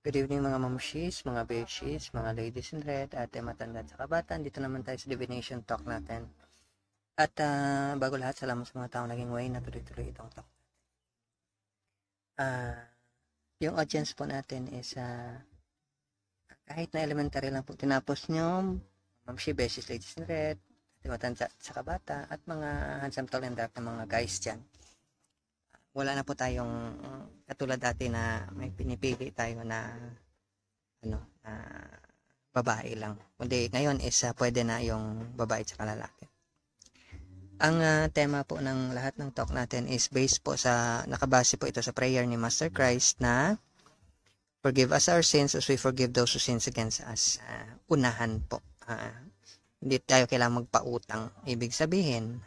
Good evening mga mamshis, mga bedsheets, mga ladies in red, ate matanda at kabatan. Dito naman tayo sa divination talk natin. At bago lahat, salamat sa mga taong naging way na tuloy-tuloy itong talk. Yung audience po natin is kahit na elementary lang po tinapos nyo, mamshi, bedsheets, ladies in red, ate matanda at kabata, at mga handsome tall and dark na mga guys dyan. Wala na po tayong katulad dati na may pinipili tayo na babae lang. Kundi ngayon is pwede na yung babae at lalaki. Ang tema po ng lahat ng talk natin is based po sa, nakabase po ito sa prayer ni Master Christ na forgive us our sins as we forgive those who sins against us. Unahan po. Hindi tayo kailangang magpautang. Ibig sabihin,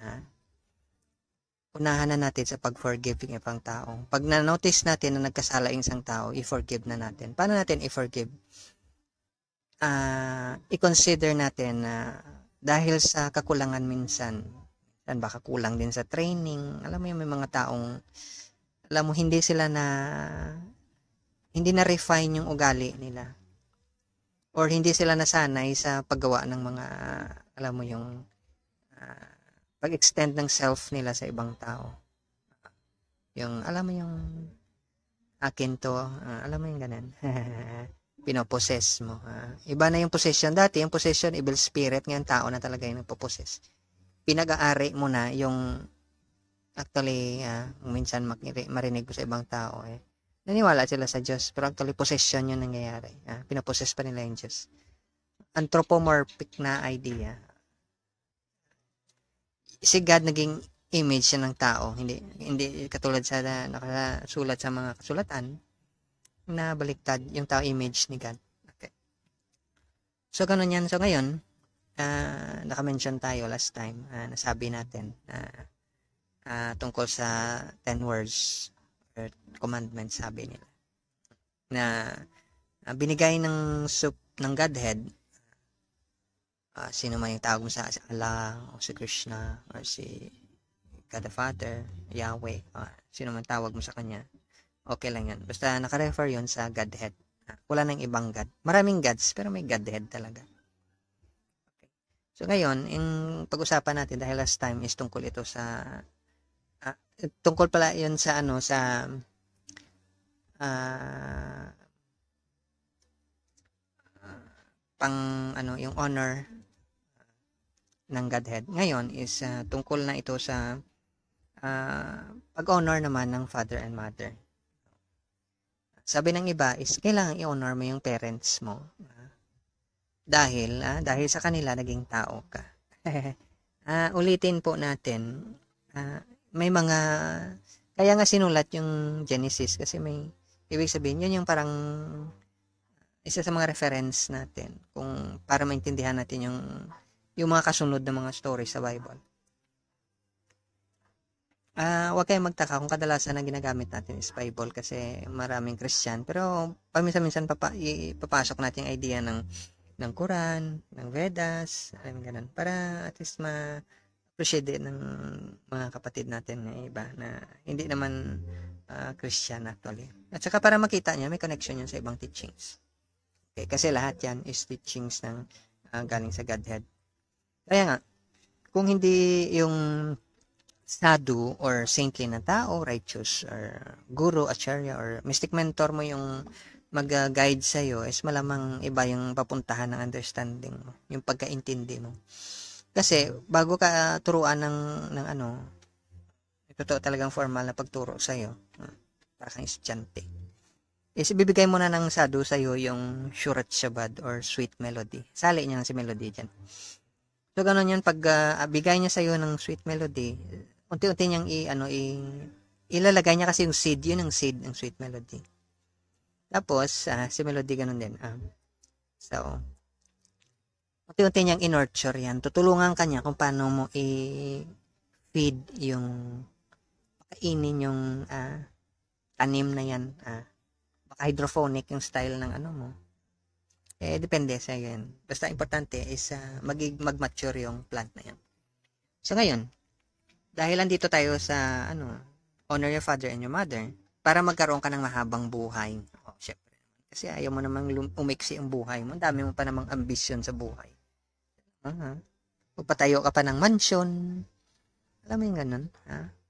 unahan na natin sa pag-forgiving ibang tao. Pag na-notice natin na nagkasala isang tao, i-forgive na natin. Paano natin i-forgive? I-consider natin na dahil sa kakulangan minsan, baka kulang din sa training, alam mo yung may mga taong, alam mo, hindi na-refine yung ugali nila. Or hindi sila nasanay sa paggawa ng mga, alam mo yung, pag-extend ng self nila sa ibang tao. Yung, alam mo yung akin to, alam mo yung ganun. Pinopossess mo. Iba na yung possession. Dati, yung possession, evil spirit, ngayon tao na talaga yung nagpopossess. Pinag-aari mo na yung, actually, minsan marinig mo sa ibang tao, naniwala sila sa Diyos, pero actually, possession yung nangyayari. Pinopossess pa nila yung Diyos. Anthropomorphic na idea. Si God naging image siya ng tao, hindi katulad sa nakasulat sa mga kasulatan na baliktad yung tao image ni God. Okay. So ganun yan. So ngayon, naka-mention tayo last time, nasabi natin tungkol sa 10 words or commandments, sabi nila na binigay ng soup ng Godhead. Sino man yung tawag mo sa Allah o si Krishna or si God the Father, Yahweh, sino man tawag mo sa kanya, okay lang yan. Basta naka-refer yun sa Godhead. Wala nang ibang God. Maraming gods, pero may Godhead talaga. Okay. So ngayon, yung pag-usapan natin dahil last time is tungkol ito sa tungkol pala yun sa yung honor ng Godhead. Ngayon is tungkol na ito sa pag-honor naman ng father and mother. Sabi ng iba is kailangan i-honor mo yung parents mo. Dahil sa kanila naging tao ka. Ulitin po natin, may mga, kaya nga sinulat yung Genesis kasi may, ibig sabihin, yun yung parang isa sa mga reference natin kung para maintindihan natin yung mga kasunod na mga stories sa Bible. Huwag kayong magtaka kung kadalasan na ginagamit natin is Bible kasi maraming Christian, pero paminsan-minsan ipapasok natin yung idea ng Quran, ng Vedas, ganun, para at least ma-appreciate din ng mga kapatid natin na iba na hindi naman Christian actually. At saka para makita niya may connection yun sa ibang teachings. Okay, kasi lahat yan is teachings ng galing sa Godhead. Kaya nga, kung hindi yung sadhu or saintly na tao, righteous, or guru, acharya, or mystic mentor mo yung mag-guide sa'yo, is malamang iba yung papuntahan ng understanding mo, yung pagkaintindi mo. Kasi, bago ka turuan ng totoo talagang formal na pagturo sa'yo, para kang estudyante, is ibibigay mo na ng sadhu sa'yo yung Shurat Shabad or sweet melody. Sali niya si melody dyan. So, ganun yan, pag bigay niya sa'yo ng sweet melody, unti-unti niyang ilalagay niya kasi yung seed, yun ang seed ng sweet melody. Tapos, si melody ganun din. So, unti-unti niyang in-nurture yan. Tutulungan ka niya kung paano mo i-feed yung, pakainin yung tanim na yan. Baka hydroponic yung style ng mo. Depende sa yan. Basta importante is mag-mature yung plant na yan. So ngayon, dahil andito tayo sa honor your father and your mother, para magkaroon ka ng mahabang buhay. Syempre, Kasi ayaw mo namang umiksi ang buhay mo. Ang dami mo pa namang ambisyon sa buhay. Magpatayo ka pa ng mansyon. Alam mo yung ganun?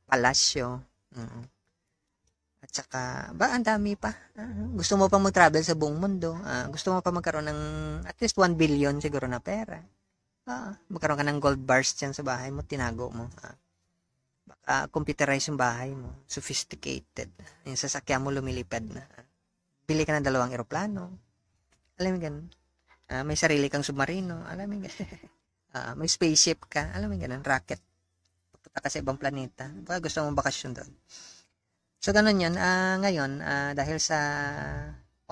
Palasyo. At saka, ang dami pa. Gusto mo pa mag-travel sa buong mundo. Gusto mo pa magkaroon ng at least 1 billion siguro na pera. Magkaroon ka ng gold bars dyan sa bahay mo, tinago mo. Baka computerize yung bahay mo. Sophisticated. Yung sasakyan mo lumilipad na. Bili ka ng 2 eroplano. Alam mo ganun. May sarili kang submarino. Alam mo ganun. May spaceship ka. Alam mo ganun. Rocket. Pupunta ka sa ibang planeta. Baka gusto mong bakasyon doon. So, ganun yun. Ngayon, dahil sa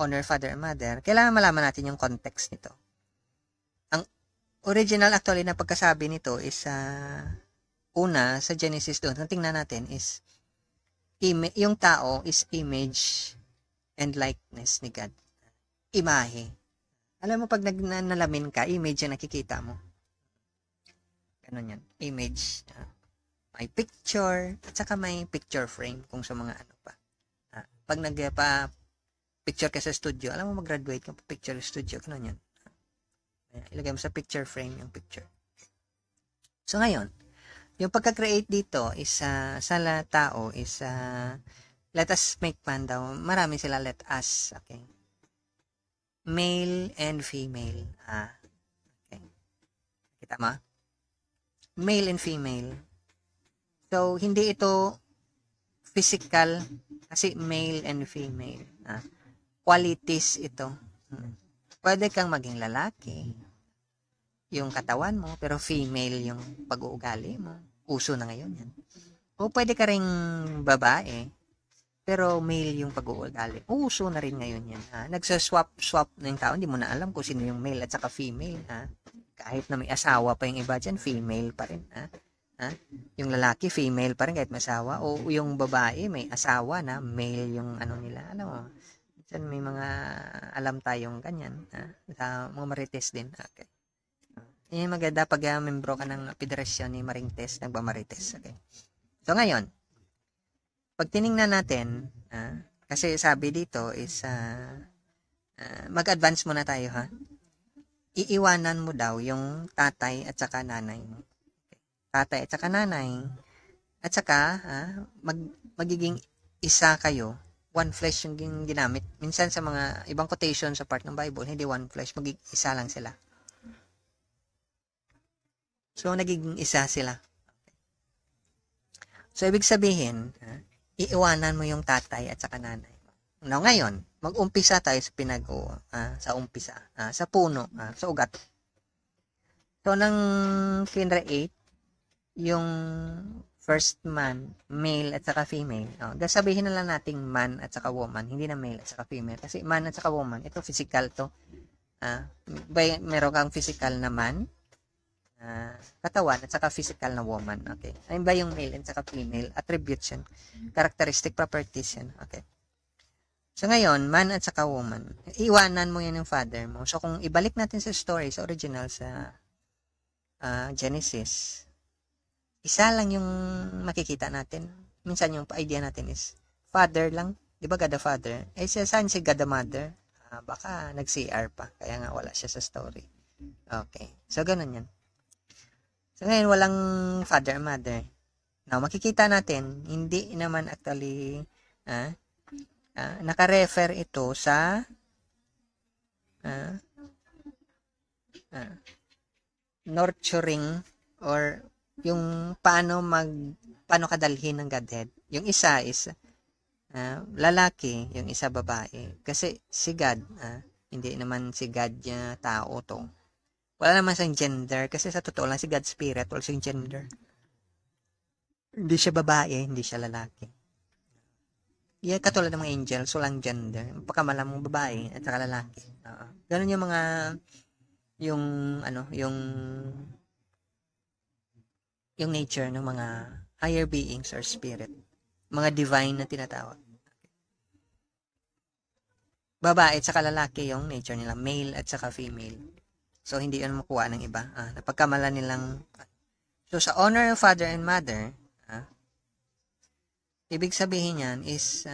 honor father and mother, kailangan malaman natin yung context nito. Ang original actually na pagkasabi nito is una, sa Genesis doon, ang tingnan natin is yung tao is image and likeness ni God. Imahe. Alam mo, pag nalamin ka, image yung nakikita mo. Ganun yan. Image. May picture, at saka may picture frame kung sa mga ano pa. Pag nagpa-picture ka sa studio, alam mo, mag-graduate ka pa picture studio, ganun yan. Ilagay mo sa picture frame yung picture. So, ngayon, yung pagka-create dito is sa tao is let us make man daw. Marami sila, let us. Okay. Male and female. Okay. Kita mo? Male and female. So, hindi ito physical kasi male and female. Qualities ito. Pwede kang maging lalaki, yung katawan mo, pero female yung pag-uugali mo. Uso na ngayon yan. O pwede ka ring babae, pero male yung pag-uugali. Uso na rin ngayon yan. Nagsaswap na yung tao. Hindi mo na alam kung sino yung male at saka female. Kahit na may asawa pa yung iba dyan, female pa rin. Yung lalaki, female pa rin kahit may asawa. O yung babae, may asawa na, male yung ano nila. Alam mo, dyan may mga alam tayong ganyan. Sa mga marites din. Okay. Yan maganda pag membro ka ng federasyon ni Marintes, nagbamarites. Okay. So ngayon, pag tiningnan natin, kasi sabi dito is mag-advance muna tayo Iiwanan mo daw yung tatay at saka nanay mo. Tatay at saka nanay, at saka magiging isa kayo, one flesh yung ginamit. Minsan sa mga ibang quotation sa part ng Bible, hindi one flesh, magiging isa lang sila. So, nagiging isa sila. So, ibig sabihin, iiwanan mo yung tatay at saka nanay. Now, ngayon, mag-umpisa tayo sa sa umpisa, sa puno, sa ugat. So, nang kinreate, yung first man, male at saka female. Sabihin na lang nating man at saka woman, hindi na male at saka female. Kasi man at saka woman, ito physical to. Meron kang physical na man, katawan at saka physical na woman. Okay. Ayun ba yung male at saka female? Attributes yan. Characteristic properties yan. Okay. So ngayon, man at saka woman, iwanan mo yan yung father mo. So kung ibalik natin sa story, sa original, sa Genesis, isa lang yung makikita natin. Minsan yung idea natin is father lang. Di ba God the Father? Saan si God the Mother? Baka nag-CR pa. Kaya nga wala siya sa story. Okay. So, ganun yan. So, ngayon walang father and mother. Now, makikita natin, hindi naman actually naka-refer ito sa nurturing or yung paano kadalhin ng Godhead. Yung isa is lalaki, yung isa babae. Kasi si God, hindi naman si God niya tao to. Wala naman siyang gender kasi sa totoo lang si God spirit, wala siyang gender. Hindi siya babae, hindi siya lalaki. Katulad ng mga angels, walang gender. Pagkamalang mong babae at saka lalaki. Ganun yung mga yung nature ng mga higher beings or spirit. Mga divine na tinatawag. Babae at saka lalaki yung nature nila. Male at saka female. So, hindi yun makuha ng iba. Napagkamala nilang. So, sa honor of father and mother, ibig sabihin yan is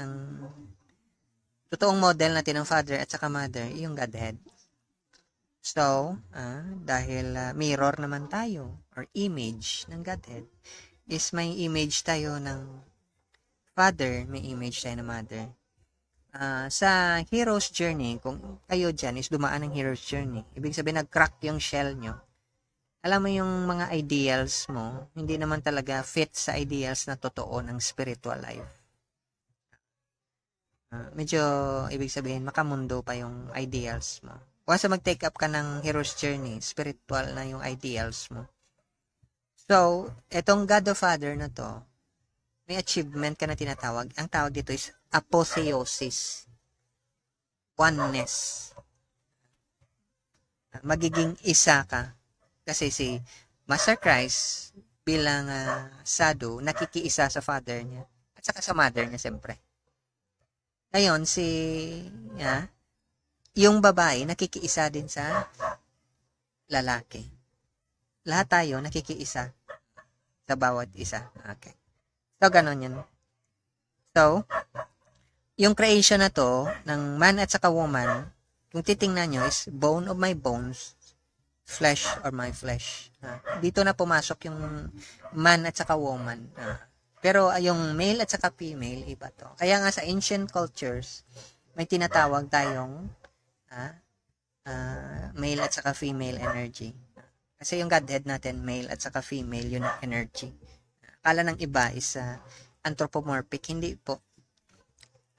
totoong model natin ng father at saka mother, yung Godhead. So, dahil mirror naman tayo or image ng Godhead, is may image tayo ng father, may image tayo ng mother. Sa hero's journey, kung kayo dyan is dumaan ng hero's journey, ibig sabihin nag-crack yung shell nyo, alam mo yung mga ideals mo, hindi naman talaga fit sa ideals na totoo ng spiritual life. Medyo, ibig sabihin, makamundo pa yung ideals mo. Once mag-take up ka ng hero's journey, spiritual na yung ideals mo. So, etong God the Father na to, may achievement ka na tinatawag. Ang tawag dito is apotheosis. Oneness. Magiging isa ka. Kasi si Master Christ bilang sadhu, nakikiisa sa father niya. At saka sa mother niya, siyempre. Ngayon, yung babae, nakikiisa din sa lalaki. Lahat tayo nakikiisa sa bawat isa. Okay. So, ganun yun. So, yung creation na to, ng man at saka woman, kung titingnan nyo is bone of my bones, flesh or my flesh. Dito na pumasok yung man at saka woman. Pero yung male at saka female, iba to. Kaya nga sa ancient cultures, may tinatawag tayong male at saka female energy. Kasi yung Godhead natin, male at saka female, yun ang energy. Akala ng iba is anthropomorphic. Hindi po.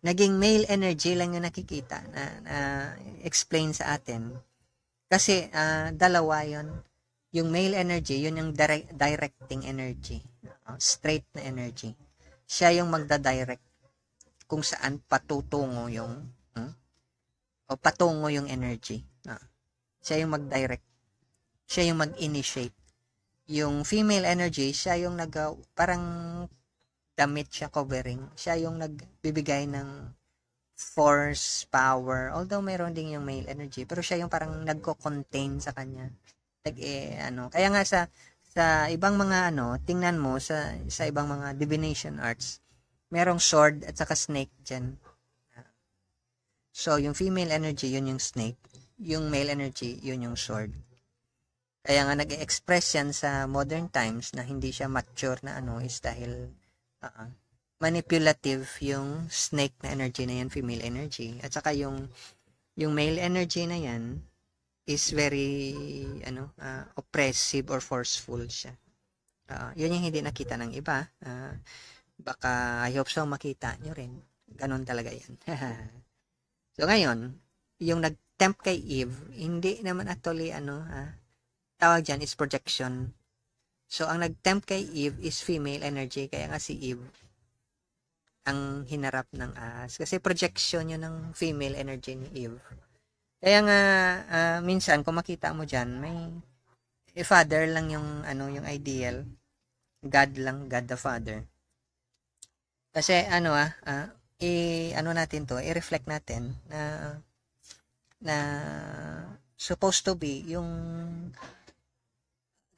Naging male energy lang yung nakikita na explain sa atin. Kasi dalawa yun. Yung male energy, yun yung directing energy. Straight na energy. Siya yung magda-direct kung saan patutungo yung patungo yung energy. Siya yung mag-direct. Siya yung mag-initiate. Yung female energy, siya yung parang damit siya covering. Siya yung nagbibigay ng force, power. Although mayroon din yung male energy, pero siya yung parang nagko-contain sa kanya. Kaya nga sa ibang mga tingnan mo sa ibang mga divination arts, merong sword at saka snake diyan. So yung female energy, yun yung snake. Yung male energy, yun yung sword. Kaya nga nag-express yan sa modern times na hindi siya mature na is dahil manipulative yung snake na energy na yan, female energy. At saka yung male energy na yan is very oppressive or forceful siya. Yun yung hindi nakita ng iba. Baka I hope so makita nyo rin. Ganon talaga yan. So ngayon, yung nag-tempt kay Eve, hindi naman actually tawag dyan is projection. So, ang nag-tempt kay Eve is female energy. Kaya nga si Eve ang hinarap ng ahas. Kasi projection yun ng female energy ni Eve. Kaya nga, minsan, kung makita mo dyan, may father lang yung, yung ideal. God lang, God the Father. Kasi, natin to, i-reflect natin na supposed to be yung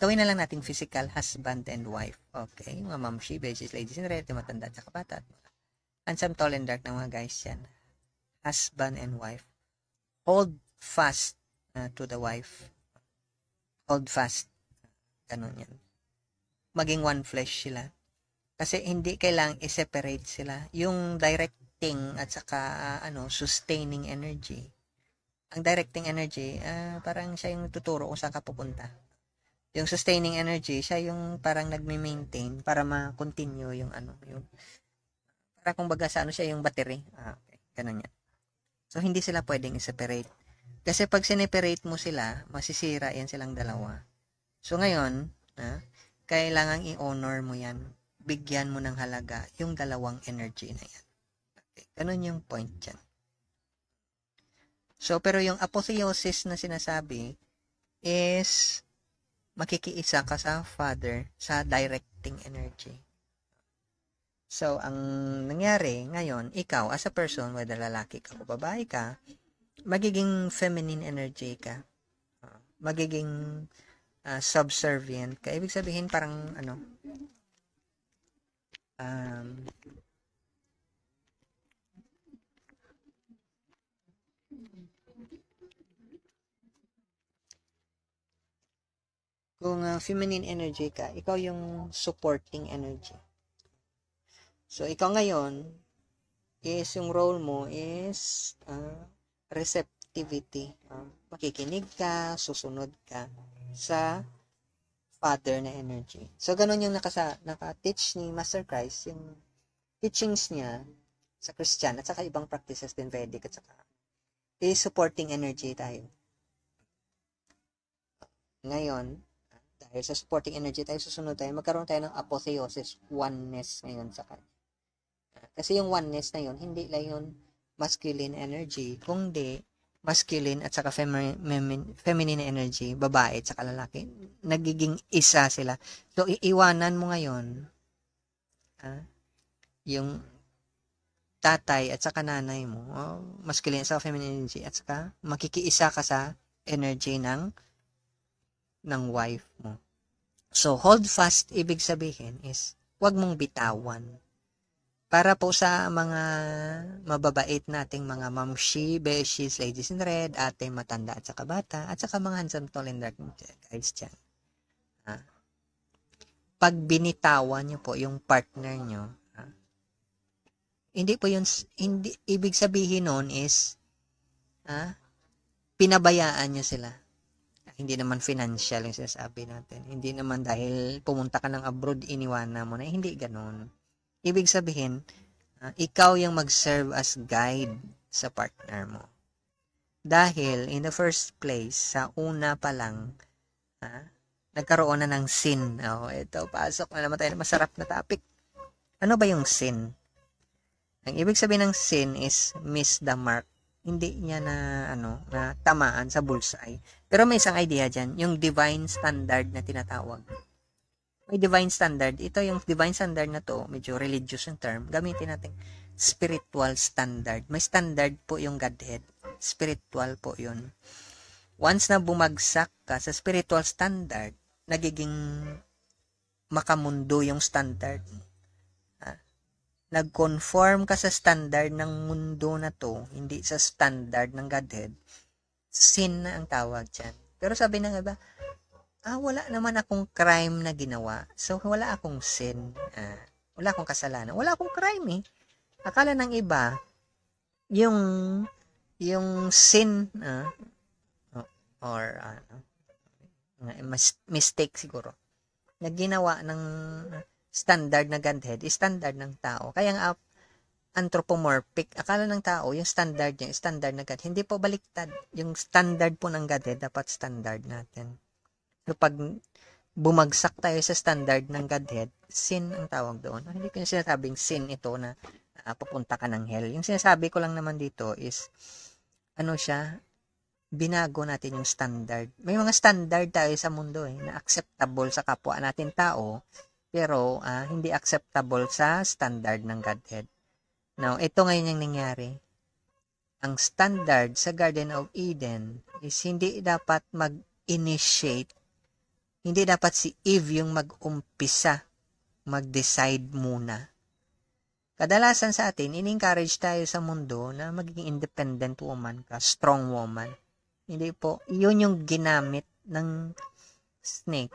gawin na lang nating physical husband and wife. Okay? Mga mamshi, beses, ladies in red, matanda at saka bata. Handsome, tall, and dark ng mga guys yan. Husband and wife. Hold fast to the wife. Hold fast. Ganun yan. Maging one flesh sila. Kasi hindi kailangang i-separate sila. Yung directing at saka sustaining energy. Ang directing energy, parang siya yung tuturo kung saan ka pupunta. Yung sustaining energy, siya yung parang nagme-maintain para ma-continue yung yung para kung baga sa siya yung battery. Okay. Ganun yan. So, hindi sila pwedeng i-separate. Kasi pag sineperate mo sila, masisira yan silang dalawa. So, ngayon, kailangang i-honor mo yan. Bigyan mo ng halaga yung dalawang energy na yan. Okay. Ganun yung point dyan. So, pero yung apotheosis na sinasabi is makikiisa ka sa Father sa directing energy. So, ang nangyari ngayon, ikaw as a person, whether lalaki ka o babae ka, magiging feminine energy ka. Magiging subservient ka. Ibig sabihin parang Kung feminine energy ka, ikaw yung supporting energy. So, ikaw ngayon, is yung role mo is receptivity. Makikinig ka, susunod ka sa father na energy. So, ganun yung naka-teach ni Master Christ, yung teachings niya sa Christian at saka ibang practices din Vedic at saka is supporting energy tayo. Ngayon, dahil sa supporting energy tayo, susunod tayo, magkaroon tayo ng apotheosis, oneness ngayon sa kanya. Kasi yung oneness na yun, hindi lang yun masculine energy, kundi masculine at saka feminine energy, babae at saka lalaki, nagiging isa sila. So, iiwanan mo ngayon yung tatay at saka nanay mo, masculine at saka feminine energy, at saka makikiisa ka sa energy ng wife mo. So, hold fast, ibig sabihin is, huwag mong bitawan. Para po sa mga mababait nating mga mamshi, beshies, ladies in red, ate, matanda at saka bata, at saka mga handsome, tall, and dark guys dyan. Pag binitawan nyo po yung partner nyo, hindi po yun, hindi, ibig sabihin nun is, pinabayaan nyo sila. Hindi naman financial yung sinasabi natin. Hindi naman dahil pumunta ka ng abroad, iniwanan mo na. Hindi ganun. Ibig sabihin, ikaw yung mag-serve as guide sa partner mo. Dahil, in the first place, sa una pa lang, nagkaroon na ng sin. Ito, pasok na naman tayo na masarap na topic. Ano ba yung sin? Ang ibig sabihin ng sin is miss the mark. Hindi niya na tamaan sa bullseye. Pero may isang idea dyan, yung divine standard na tinatawag. May divine standard. Ito yung divine standard na to, medyo religious yung term. Gamitin natin spiritual standard. May standard po yung Godhead. Spiritual po yun. Once na bumagsak ka sa spiritual standard, nagiging makamundo yung standard. Nag-conform ka sa standard ng mundo na to, hindi sa standard ng Godhead, sin na ang tawag dyan. Pero sabi ng iba, wala naman akong crime na ginawa. So, wala akong sin. Wala akong kasalanan. Wala akong crime eh. Akala ng iba, yung sin, mistake siguro, na ginawa ng standard na Godhead, standard ng tao. Kaya nga, anthropomorphic, akala ng tao, yung standard niya, standard na Godhead. Hindi po baliktad. Yung standard po ng Godhead, dapat standard natin. So, pag bumagsak tayo sa standard ng Godhead, sin ang tawag doon. Hindi ko yung sinasabing sin ito na papunta ka ng hell. Yung sinasabi ko lang naman dito is, binago natin yung standard. May mga standard tayo sa mundo na acceptable sa kapwa natin tao, pero hindi acceptable sa standard ng Godhead. Now, ito ngayon yung nangyari. Ang standard sa Garden of Eden is hindi dapat mag-initiate. Hindi dapat si Eve yung mag-umpisa, mag-decide muna. Kadalasan sa atin, in-encourage tayo sa mundo na magiging independent woman ka, strong woman. Hindi po, yun yung ginamit ng snake,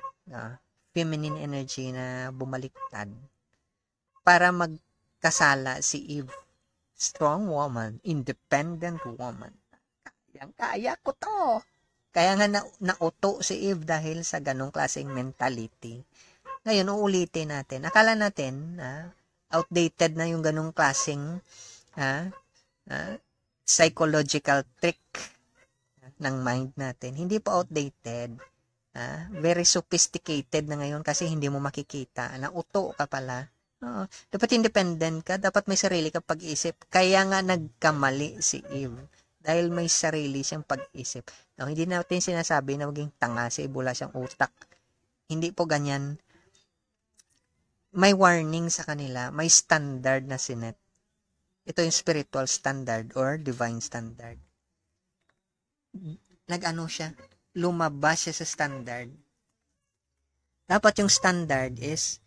feminine energy na bumaliktad para magkasala si Eve. Strong woman, independent woman. Kaya ko to. Kaya nga nauto si Eve dahil sa ganong klaseng mentality. Ngayon, uulitin natin. Akala natin, outdated na yung ganong klaseng psychological trick ng mind natin. Hindi po outdated. Very sophisticated na ngayon kasi hindi mo makikita. Nauto ka pala. Dapat independent ka. Dapat may sarili ka pag-isip. Kaya nga nagkamali si Eve. Dahil may sarili siyang pag-isip. Now, hindi natin sinasabi na maging tanga si Eve, wala siyang utak. Hindi po ganyan. May warning sa kanila. May standard na sinet. Ito yung spiritual standard or divine standard. Nag-ano siya? Lumabas siya sa standard. Dapat yung standard is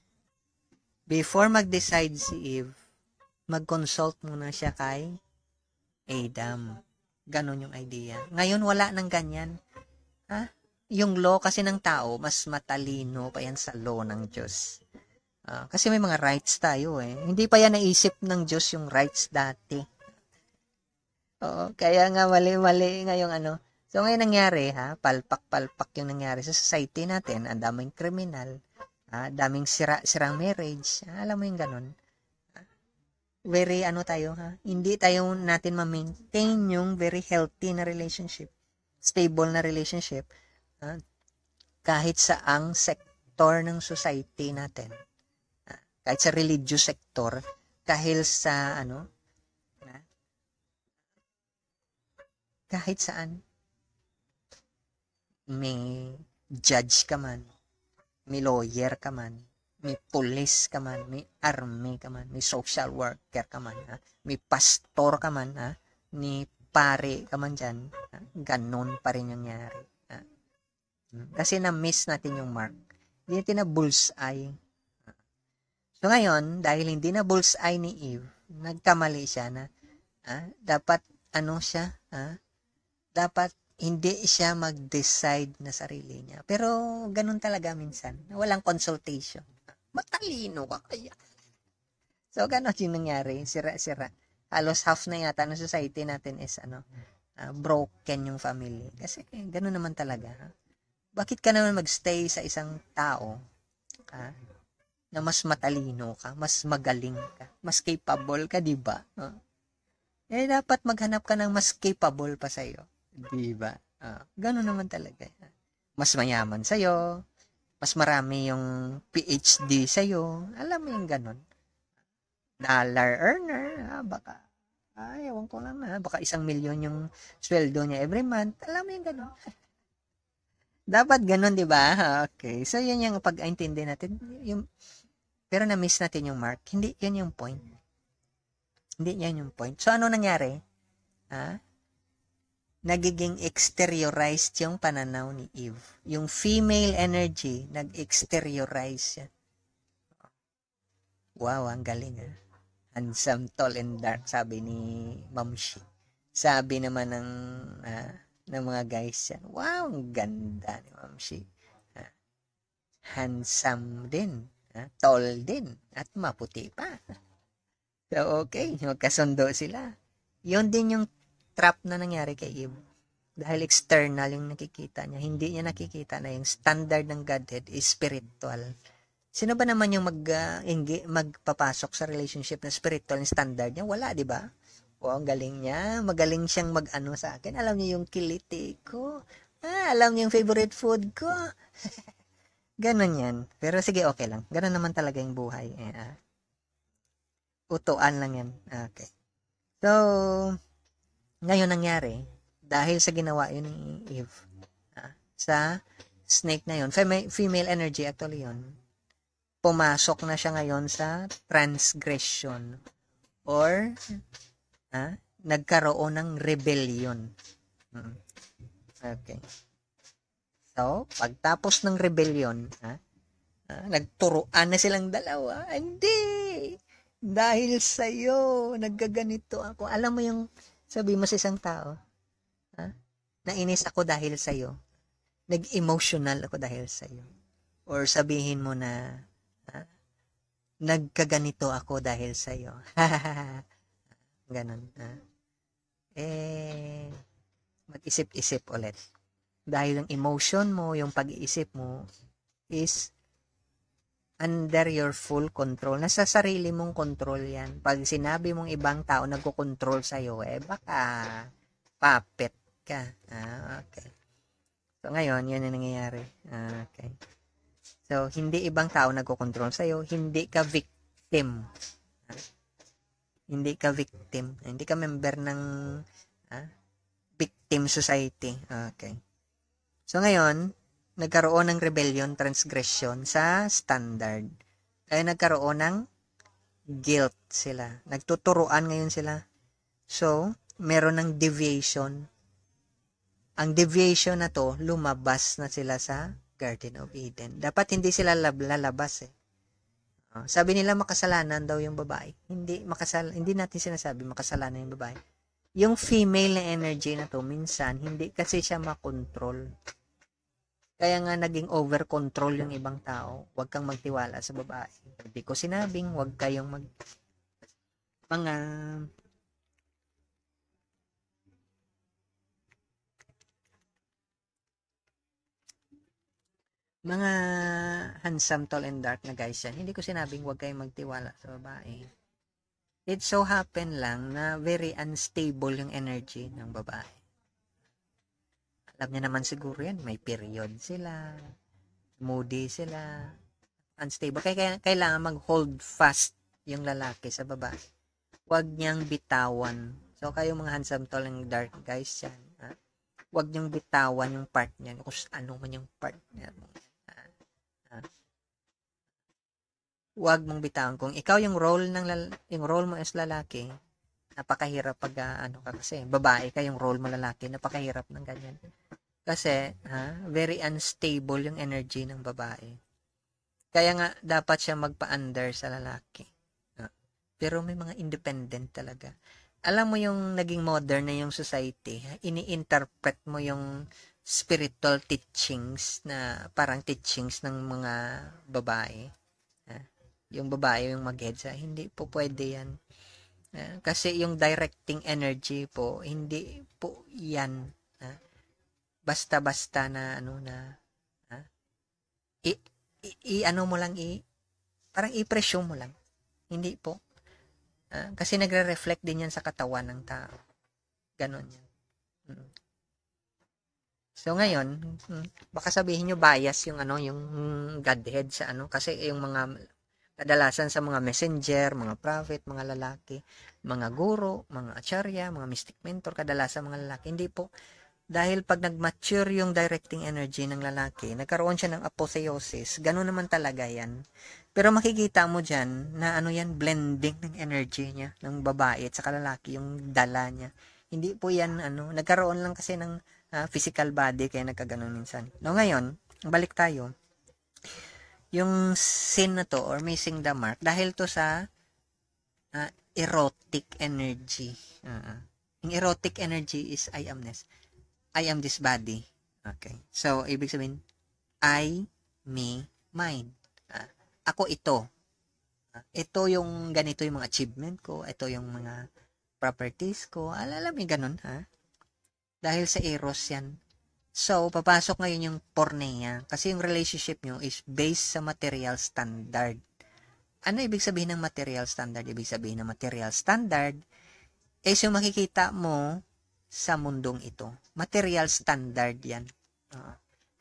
before mag-decide si Eve, mag-consult muna siya kay Adam. Ganon yung idea. Ngayon, wala nang ganyan. Ha? Yung law kasi ng tao, mas matalino pa yan sa law ng Diyos. Kasi may mga rights tayo eh. Hindi pa yan naisip ng Diyos yung rights dati. Oo, kaya nga mali-mali ngayong ano. So ngayon nangyari palpak-palpak yung nangyari sa society natin. Ang daming kriminal, daming sirang marriage. Alam mo yung ganon. Very tayo hindi tayo natin ma-maintain yung very healthy na relationship, stable na relationship, kahit sa ang sector ng society natin, kahit sa religious sector, kahit sa kahit saan, may judge ka man, may lawyer ka man, may police ka man, may army ka man, may social worker ka man, may pastor ka man, ni pare ka man dyan, ganon pa rin yung nangyari. Kasi na-miss natin yung mark. Hindi natin na bullseye. So ngayon, dahil hindi na bullseye ni Eve, nagkamali siya na dapat siya, dapat hindi siya mag-decide na sarili niya. Pero ganun talaga minsan. Walang consultation. Matalino ka kaya. So ganun yung nangyari. Sira-sira. Halos half na yata ng society natin is broken yung family. Kasi ganun naman talaga. Bakit ka naman magstay sa isang tao na mas matalino ka, mas magaling ka, mas capable ka, di ba? Dapat maghanap ka ng mas capable pa sa'yo. Di ba? Ganun naman talaga. Mas mayaman sa'yo, mas marami yung PhD sa'yo. Alam mo yung ganun. Dollar earner, baka, ewan ko lang baka 1 milyon yung sweldo niya every month. Alam mo yung ganun. Dapat ganun, di ba? Okay. So, yun yung pag-intindi natin. Pero na-miss natin yung mark. Hindi, yun yung point. Hindi yan yung point. So, ano nangyari? Nagiging exteriorized yung pananaw ni Eve. Yung female energy, nag-exteriorize siya. Wow, ang galing Handsome, tall, and dark, sabi ni Mamshi. Sabi naman ng mga guys yan, wow, ang ganda ni Mamshi. Handsome din, tall din, at maputi pa. So, okay, magkasundo sila. Yun din yung trap na nangyari kay Eve. Dahil external yung nakikita niya. Hindi niya nakikita na yung standard ng Godhead is spiritual. Sino ba naman yung magpapasok sa relationship na spiritual yung standard niya? Wala, di ba? Ang galing niya. Magaling siyang mag-ano sa akin. Alam niya yung kiliti ko. Alam niya yung favorite food ko. Ganon yan. Pero sige, okay lang. Ganon naman talaga yung buhay. Utuan lang yan. Okay. So, ngayon nangyari, dahil sa ginawa yun ni Eve, sa snake na yun, female energy actually yun, pumasok na siya ngayon sa transgression or nagkaroon ng rebellion. Okay. So, pagtapos ng rebellion, nagturuan na silang dalawa. Hindi! Dahil sa'yo, naggaganito ako. Alam mo yung sabi mo sa isang tao, nainis ako dahil sa'yo. Nag-emotional ako dahil sa'yo. Or sabihin mo na, nagkaganito ako dahil sa'yo. Ganon. Mag-isip-isip ulit. Dahil yung emotion mo, yung pag-iisip mo, is under your full control. Nasa sarili mong control yan. Pag sinabi mong ibang tao nagko-control sa'yo, baka puppet ka. Okay. So, ngayon, yun yung nangyayari. Okay. So, hindi ibang tao nagko-control sa'yo. Hindi ka victim. Hindi ka victim. Hindi ka member ng victim society. Okay. So, ngayon, nagkaroon ng rebellion, transgression sa standard. Kaya nagkaroon ng guilt sila. Nagtuturuan ngayon sila. So, meron ng deviation. Ang deviation na to, lumabas na sila sa Garden of Eden. Dapat hindi sila lalabas Sabi nila makasalanan daw yung babae. Hindi natin sinasabi makasalanan yung babae. Yung female na energy na to, minsan, hindi kasi siya makontrol. Kaya nga naging over control yung ibang tao. Huwag kang magtiwala sa babae. Hindi ko sinabing huwag kayong mga mga handsome, tall, and dark na guys yan. Hindi ko sinabing huwag kayong magtiwala sa babae. It so happen lang na very unstable yung energy ng babae. Alam niya naman siguro yan, may period sila, moody sila, unstable. Kaya kailangan mag-hold fast yung lalaki sa babae. Huwag niyang bitawan. So, kayong mga handsome, tall, and dark guys yan, ha? Huwag niyang bitawan yung part niya. Kung ano man yung part niya. Huwag mong bitawan. Kung ikaw yung role mo as lalaki, napakahirap pag kasi babae ka, yung role mo lalaki, napakahirap ng ganyan. Kasi very unstable yung energy ng babae. Kaya nga dapat siya magpa-under sa lalaki. Pero may mga independent talaga. Alam mo yung naging modern na yung society, ini-interpret mo yung spiritual teachings na parang teachings ng mga babae. Yung babae yung mag-head hindi po pwede yan. Kasi yung directing energy po, hindi po yan. Basta-basta na ano mo lang, parang i-pressure mo lang. Hindi po. Kasi nagre-reflect din yan sa katawan ng tao. Ganon yan. So ngayon, baka sabihin nyo bias yung yung Godhead sa kasi yung mga kadalasan sa mga messenger, mga prophet, mga lalaki, mga guro, mga acharya, mga mystic mentor, kadalasan mga lalaki. Hindi po. Dahil pag nag-mature yung directing energy ng lalaki, nagkaroon siya ng apotheosis, gano'n naman talaga yan. Pero makikita mo dyan na yan, blending ng energy niya, ng babae at saka lalaki, yung dala niya. Hindi po yan, nagkaroon lang kasi ng physical body, kaya nagkaganon minsan. No, ngayon, balik tayo. Yung sin na to, or missing the mark, dahil to sa erotic energy. Yung erotic energy is I amness. I am this body. Okay. So, ibig sabihin, I, me, mine. Ako ito. Ito yung ganito yung mga achievement ko. Ito yung mga properties ko. Alam mo ganun, ha? Dahil sa eros yan. So, papasok ngayon yung porneia. Kasi yung relationship nyo is based sa material standard. Ano ibig sabihin ng material standard? Ibig sabihin ng material standard is yung makikita mo sa mundong ito. Material standard yan.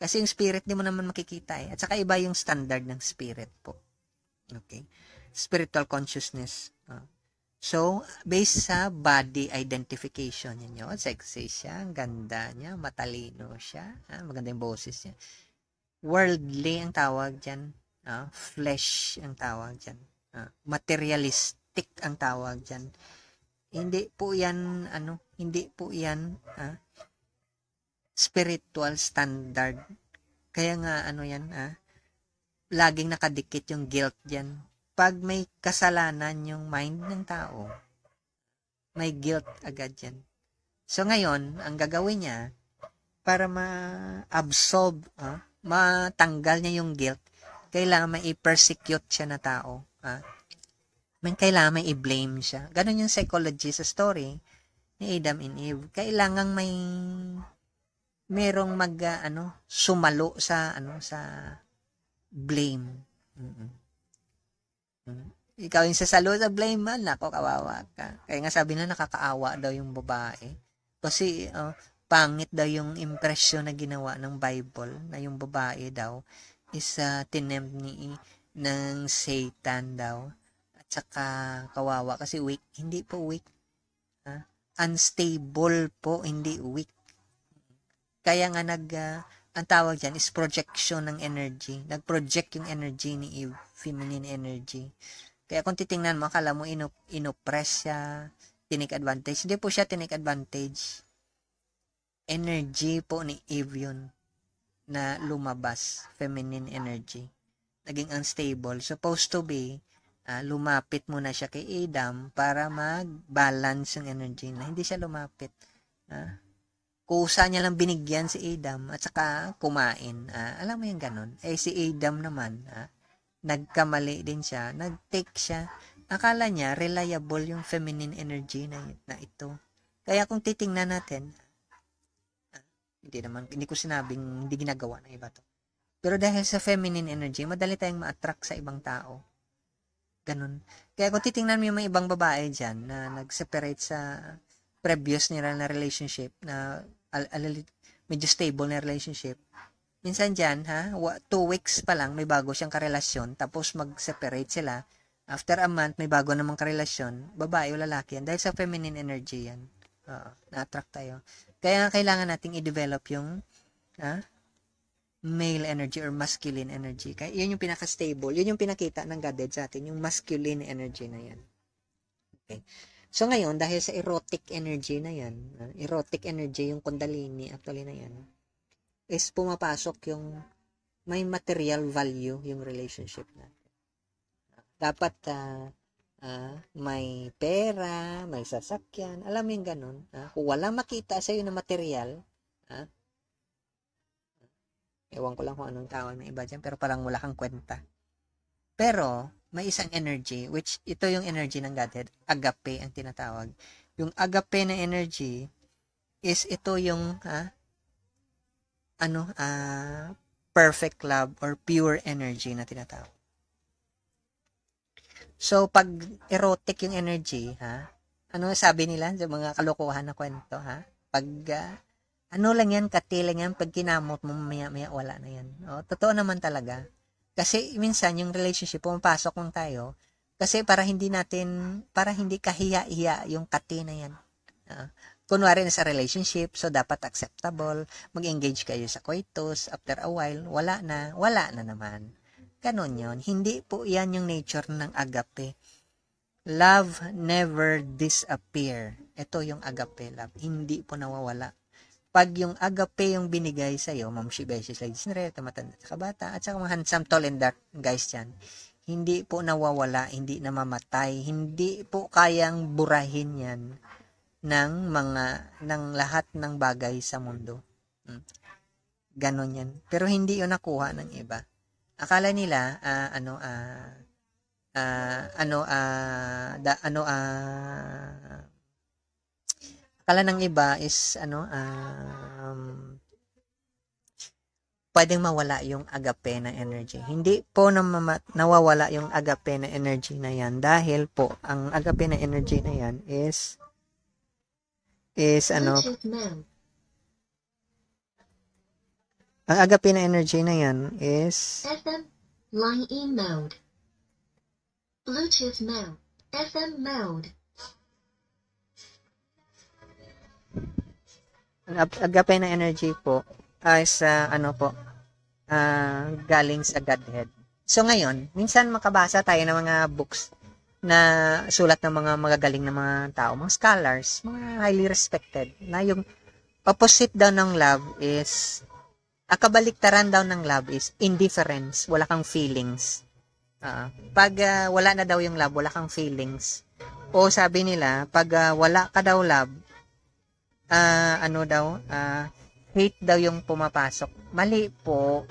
Kasi yung spirit di mo naman makikita eh. At saka iba yung standard ng spirit po. Okay? Spiritual consciousness. So, based sa body identification niyo, sexy siya, ang ganda niya, matalino siya, maganda yung boses niya. Worldly ang tawag dyan. Flesh ang tawag dyan. Materialistic ang tawag dyan. Hindi po yan, hindi po yan, spiritual standard. Kaya nga, yan, laging nakadikit yung guilt dyan. Pag may kasalanan yung mind ng tao, may guilt agad yan. So, ngayon, ang gagawin niya, para ma-absorb, matanggal niya yung guilt, kailangan may i-persecute siya na tao. Kailangan may i-blame siya. Ganon yung psychology sa story ni Adam and Eve. Kailangan merong sumalo sa blame. Ikaw yung sasalo sa blame man, nako, kawawa ka. Kaya nga sabi na nakakaawa daw yung babae. Kasi pangit daw yung impression na ginawa ng Bible na yung babae daw is tinempt ng Satan daw. Tsaka kawawa kasi weak. Hindi po weak. Unstable po, hindi weak. Kaya nga ang tawag dyan is projection ng energy. Nag-project yung energy ni Eve, feminine energy. Kaya kung titingnan mo, akala mo inopress siya, tinake advantage. Hindi po siya tinake advantage. Energy po ni Eve yun na lumabas, feminine energy. Naging unstable. Supposed to be lumapit muna siya kay Adam para mag-balance yung energy na hindi siya lumapit. Kusa niya lang binigyan si Adam at saka kumain. Alam mo yung ganun? Si Adam naman, nagkamali din siya, nag-take siya. Akala niya reliable yung feminine energy na ito. Kaya kung titingnan natin, hindi ko sinabing hindi ginagawa ng iba to. Pero dahil sa feminine energy, madali tayong ma-attract sa ibang tao. Ganun. Kaya kung titingnan mo yung mga ibang babae dyan na nag-separate sa previous nila na relationship, na medyo stable na relationship, minsan dyan, 2 weeks pa lang, may bago siyang karelasyon, tapos mag-separate sila. After a month, may bago namang karelasyon, babae o lalaki yan. Dahil sa feminine energy yan. Na-attract tayo. Kaya kailangan nating i-develop yung male energy or masculine energy. Kaya yun yung pinaka-stable. Yun yung pinakita ng Godhead sa atin, yung masculine energy na yan. Okay. So ngayon, dahil sa erotic energy na yan, erotic energy, yung kundalini actually na yan, is pumapasok yung may material value yung relationship natin. Dapat may pera, may sasakyan, alam mo yung ganun. Kung walang makita sa iyo na material, ewan ko lang kung anong tawag ng iba dyan, pero parang wala kang kwenta. Pero, may isang energy, which ito yung energy ng Godhead, agape ang tinatawag. Yung agape na energy is ito yung perfect love or pure energy na tinatawag. So, pag erotic yung energy, ano sabi nila sa mga kalokohan na kwento, pag lang yan, kati lang yan, pag kinamot mo, maya wala na yan. Totoo naman talaga. Kasi minsan yung relationship, pumapasok lang tayo, kasi para hindi kahiya-hiya yung kati na yan. Kunwari na sa relationship, so dapat acceptable, mag-engage kayo sa coitus, after a while, wala na naman. Ganon yun. Hindi po yan yung nature ng agape. Love never disappear. Ito yung agape love. Hindi po nawawala. Pag yung agape yung binigay sa'yo, Ma'am Shibesis, ladies and gentlemen, matanda sa kabata, at saka mga handsome, tall, and dark guys yan, hindi po nawawala, hindi namamatay, hindi po kayang burahin yan ng lahat ng bagay sa mundo. Ganon yan. Pero hindi yun nakuha ng iba. Akala nila, akala ng iba is pwedeng mawala yung agape na energy. Hindi po nawawala yung agape na energy na yan dahil po ang agape na energy na yan is ang agape na energy na yan is FM line mode, Bluetooth mode, FM mode. Ang agape na energy po ay sa galing sa Godhead. So ngayon, minsan makabasa tayo ng mga books na sulat ng mga magagaling na mga tao, mga scholars, mga highly respected, na yung opposite daw ng love is, kabaliktaran daw ng love is indifference, wala kang feelings. Pag wala na daw yung love, wala kang feelings. O sabi nila, pag wala ka daw love, hate daw yung pumapasok. Mali po.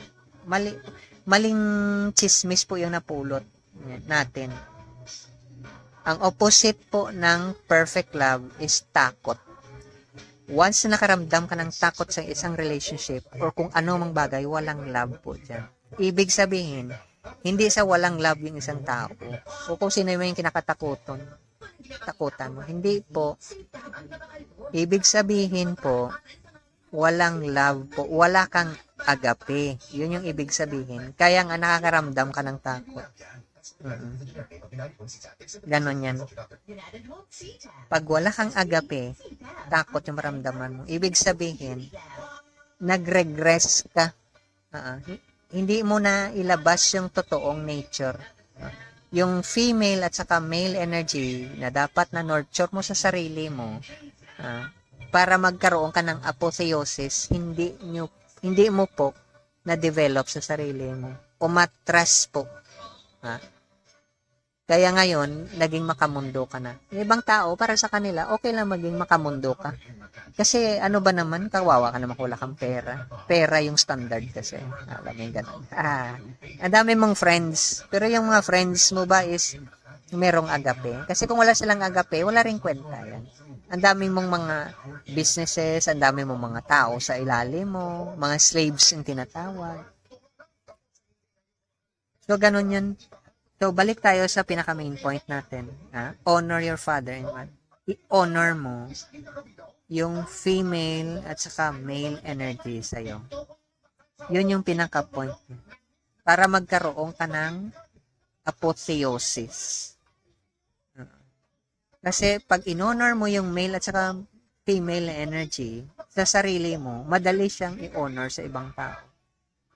Maling chismis po yung napulot natin. Ang opposite po ng perfect love is takot. Once na nakaramdam ka ng takot sa isang relationship or kung ano mang bagay, walang love po dyan. Ibig sabihin, hindi sa walang love yung isang tao. O kung sino yung takutan mo. Hindi po. Ibig sabihin po, walang love po. Wala kang agape. Yun yung ibig sabihin. Kaya nga nakakaramdam ka ng takot. Ganon yan. Pag wala kang agape, takot yung maramdaman mo. Ibig sabihin, nag-regress ka. Hindi mo na ilabas yung totoong nature. Yung female at saka male energy na dapat na nurture mo sa sarili mo, para magkaroon ka ng apotheosis, hindi mo po na-develop sa sarili mo. Umatras po. Kaya ngayon, naging makamundo ka na. Yung ibang tao, para sa kanila, okay lang maging makamundo ka. Kasi ano ba naman, kawawa ka naman kung wala kang pera. Pera yung standard kasi. Alam mo yung ganun. Ang dami mong friends. Pero yung mga friends mo ba is merong agape? Kasi kung wala silang agape, wala rin kwenta yan. Ang dami mong mga businesses, ang dami mong mga tao sa ilalim mo, mga slaves yung tinatawag. So, ganun yun. So, balik tayo sa pinaka-main point natin. Honor your father and mother. I-honor mo yung female at saka male energy sa'yo. Yun yung pinaka-point. Para magkaroon ka ng apotheosis. Kasi pag in-honor mo yung male at saka female energy sa sarili mo, madali siyang i-honor sa ibang tao.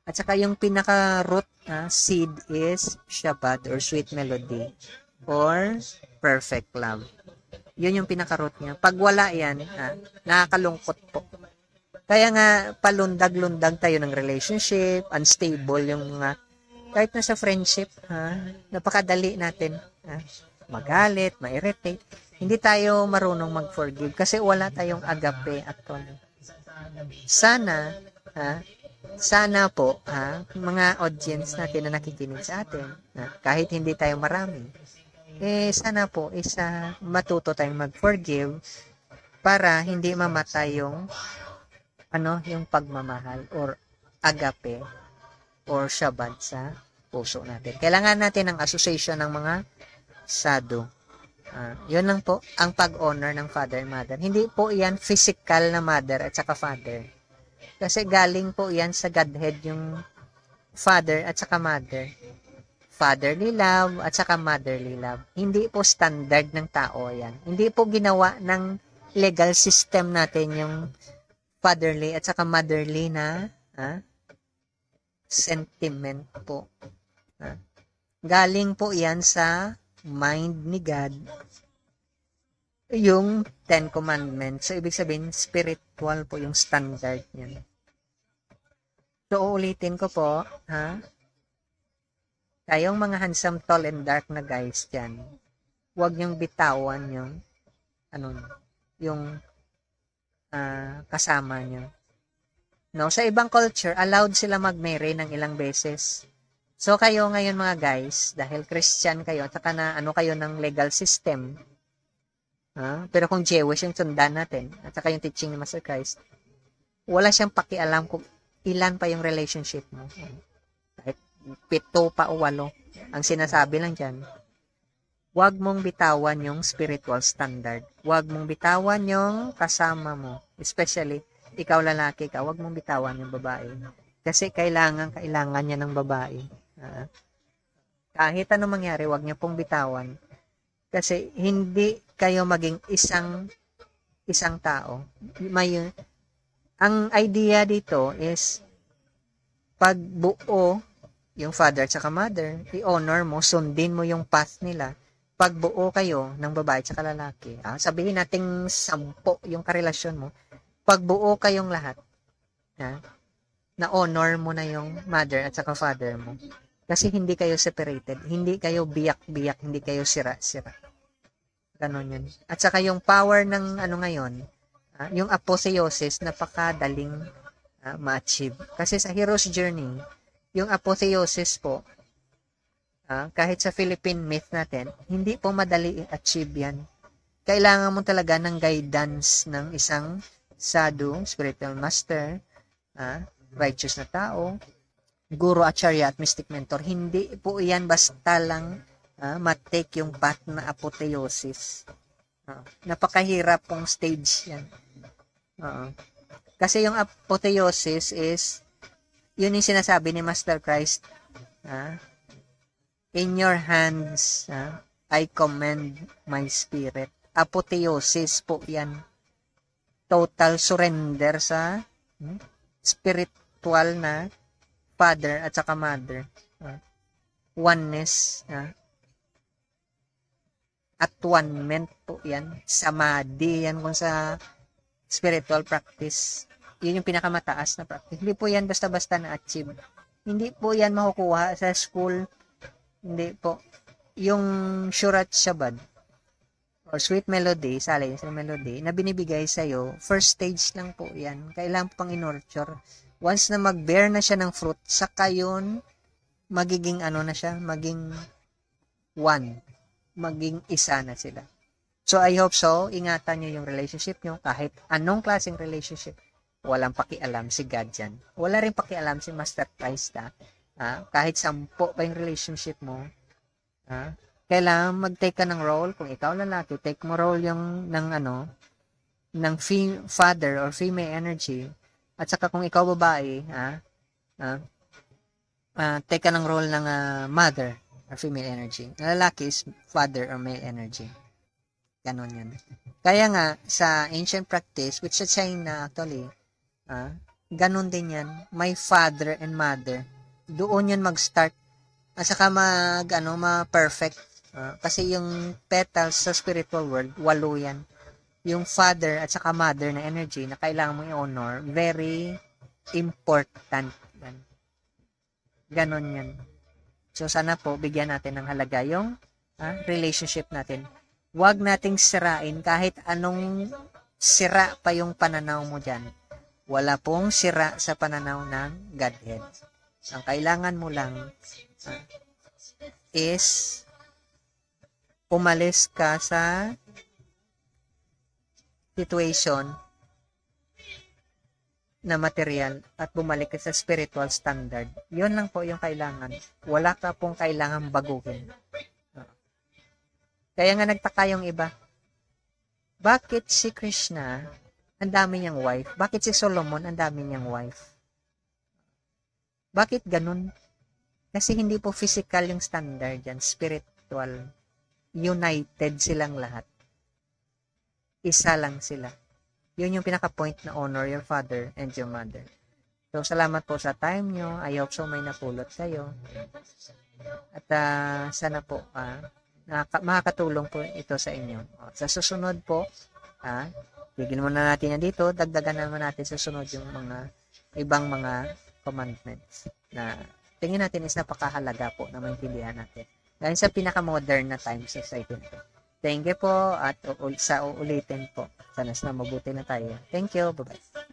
At saka yung pinaka-root seed is Shabbat or sweet melody or perfect love. Yun yung pinaka-root niya. Pag wala yan, nakakalungkot po. Kaya nga, palundag-lundag tayo ng relationship, unstable yung mga, kahit na sa friendship, napakadali natin magalit, ma-irritate. Hindi tayo marunong mag-forgive kasi wala tayong agape actually. Sana po, mga audience natin na nakikinig sa atin, kahit hindi tayo marami, sana po, matuto tayong mag-forgive para hindi mamatay yung pagmamahal or agape or Shabbat sa puso natin. Kailangan natin ng association ng mga sado. Yun lang po ang pag-honor ng father and mother. Hindi po yan physical na mother at saka father. Kasi galing po yan sa Godhead yung father at saka mother. Fatherly love at saka motherly love. Hindi po standard ng tao yan. Hindi po ginawa ng legal system natin yung fatherly at saka motherly na sentiment po. Galing po yan sa mind ni God yung 10 Commandments. So, ibig sabihin, spiritual po yung standard niyan. So, uulitin ko po, kayong mga handsome, tall, and dark na guys dyan, huwag niyong bitawan yung kasama niyo. No, sa ibang culture, allowed sila mag-marry ng ilang beses. So, kayo ngayon mga guys, dahil Christian kayo, at saka na kayo ng legal system, pero kung Jewish yung sundan natin, at saka yung teaching ni Master Christ, wala siyang pakialam kung ilan pa yung relationship mo. Kahit 7 pa o 8. Ang sinasabi lang dyan, huwag mong bitawan yung spiritual standard. Huwag mong bitawan yung kasama mo. Especially, ikaw lalaki ka, huwag mong bitawan yung babae. Kasi kailangan niya ng babae. Kahit anong mangyari, wag niyo pong bitawan. Kasi hindi kayo maging isang tao. Ang idea dito is pagbuo yung father at saka mother, i-honor mo, sundin mo yung path nila. Pagbuo kayo ng babae at saka lalaki, sabihin nating 10 yung karelasyon mo, pagbuo kayong lahat, na honor mo na yung mother at saka father mo. Kasi hindi kayo separated. Hindi kayo biyak-biyak. Hindi kayo sira-sira. Ganon yun. At saka yung power ng ngayon, yung apotheosis, napakadaling ma-achieve. Kasi sa hero's journey, yung apotheosis po, kahit sa Philippine myth natin, hindi po madali i-achieve yan. Kailangan mo talaga ng guidance ng isang sadhu, spiritual master, righteous na tao, guru, acharya, at mystic mentor. Hindi po yan basta lang matake yung path na apotheosis. Napakahirap pong stage yan. Kasi yung apotheosis is, yun yung sinasabi ni Master Christ, in your hands, I commend my spirit. Apotheosis po yan. Total surrender sa spiritual na father at saka mother. Oneness. Atonement po yan. Samadhi yan kung sa spiritual practice. Yun yung pinakamataas na practice. Hindi po yan basta-basta na-achieve. Hindi po yan makukuha sa school. Hindi po. yung Shurat Shabad or Sweet Melody, Silent Melody, na binibigay sa'yo, first stage lang po yan. Kailangan po pang in-nurture. Once na mag-bear na siya ng fruit, saka yun, magiging ano na siya, maging one. Maging isa na sila. So, I hope so. Ingatan nyo yung relationship nyo. Kahit anong klaseng relationship, walang pakialam si God dyan. Wala rin pakialam si Master Christ. Kahit 10 pa yung relationship mo, kailangan mag-take ka ng role. Kung ikaw lalaki, take mo role yung ng father or female energy. At saka kung ikaw babae, take ka ng role ng mother or female energy. Ang lalaki is father or male energy. Ganon yan. Kaya nga, sa ancient practice, which sa China actually, ganon din yan. May father and mother. Doon yan mag-start. At saka ma-perfect. Kasi yung petals sa spiritual world, 8 yan. Yung father at saka mother na energy na kailangan mo i-honor, very important yan. Ganon yan. So, sana po, bigyan natin ng halaga yung relationship natin. Huwag nating sirain kahit anong sira pa yung pananaw mo dyan. Wala pong sira sa pananaw ng Godhead. Ang kailangan mo lang is umalis ka sa situation na material at bumalik ka sa spiritual standard. Yun lang po yung kailangan. Wala ka pong kailangan baguhin. Kaya nga nagtaka yung iba. Bakit si Krishna, ang dami niyang wife? Bakit si Solomon, ang dami niyang wife? Bakit ganun? Kasi hindi po physical yung standard yan. Spiritual. United silang lahat. Isa lang sila. Yun yung pinaka-point na honor your father and your mother. So, salamat po sa time nyo. I hope so may napulot kayo. At sana po, makakatulong po ito sa inyo. Sa susunod po, tigil muna natin yan dito. Dagdagan naman natin sa susunod yung mga ibang mga commandments na tingin natin is napakahalaga po na maintindihan natin. Dahil sa pinaka-modern na time society nito. Thank you po at sa uulitin po. Sana mabuti na tayo. Thank you. Bye-bye.